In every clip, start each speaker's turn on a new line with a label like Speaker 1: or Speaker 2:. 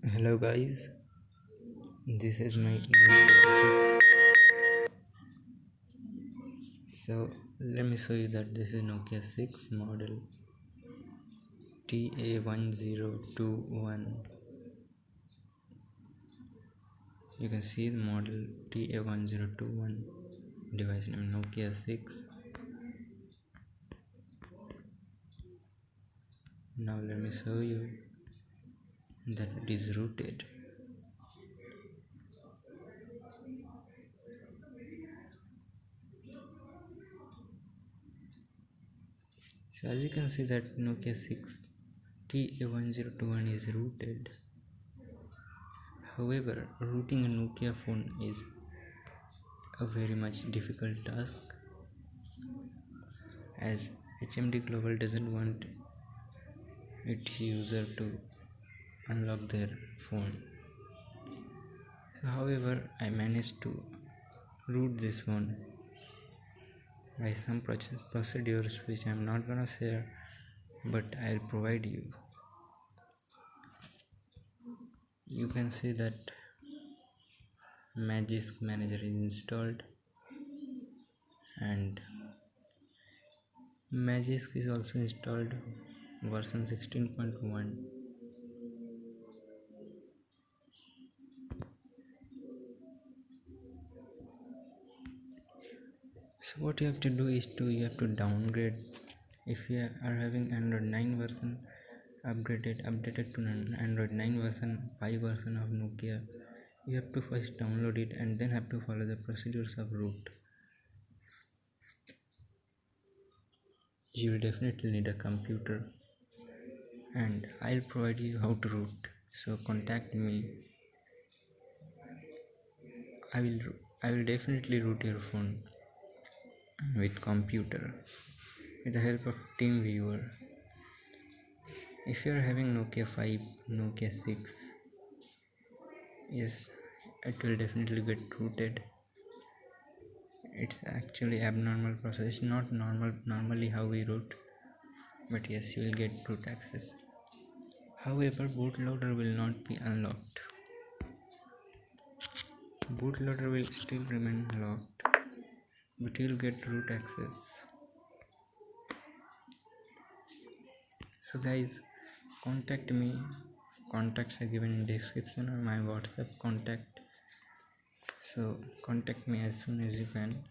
Speaker 1: Hello guys, this is my Nokia 6. So let me show you that this is Nokia 6 model TA-1021. You can see the model TA-1021, device name Nokia 6. Now let me show you that it is rooted. So as you can see that Nokia 6 TA-1021 is rooted. However, rooting a Nokia phone is a very much difficult task, as HMD Global doesn't want its user to unlock their phone. However, I managed to root this phone by some procedures which I'm not gonna share, but I'll provide you. You can see that Magisk manager is installed, and Magisk is also installed version 16.1. So what you have to do is you have to downgrade. If you are having Android 9 version, updated to Android 9 version 5 version of Nokia, you have to first download it and then have to follow the procedures of root. You will definitely need a computer, and I'll provide you how to root. So contact me. I will definitely root your phone with computer with the help of TeamViewer. If you are having Nokia 5, Nokia 6, yes, it will definitely get rooted. It's actually abnormal process. It's not normally how we root, but yes, you will get root access. However, bootloader will not be unlocked. Bootloader will still remain locked, but you will get root access. So guys, contact me. Contacts are given in description or my WhatsApp contact. So contact me as soon as you can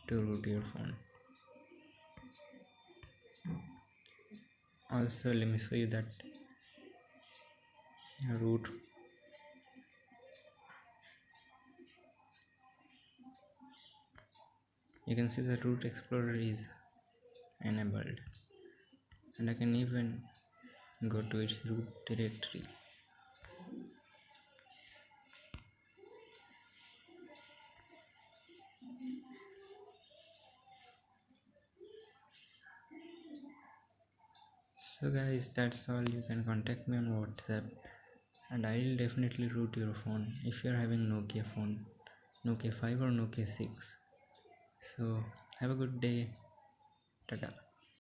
Speaker 1: to root your phone. Also, let me show you that root. You can see the root explorer is enabled, and I can even go to its root directory. So guys, that's all. You can contact me on WhatsApp, and I'll definitely root your phone if you're having Nokia phone, Nokia 5 or Nokia 6. So have a good day. Tada.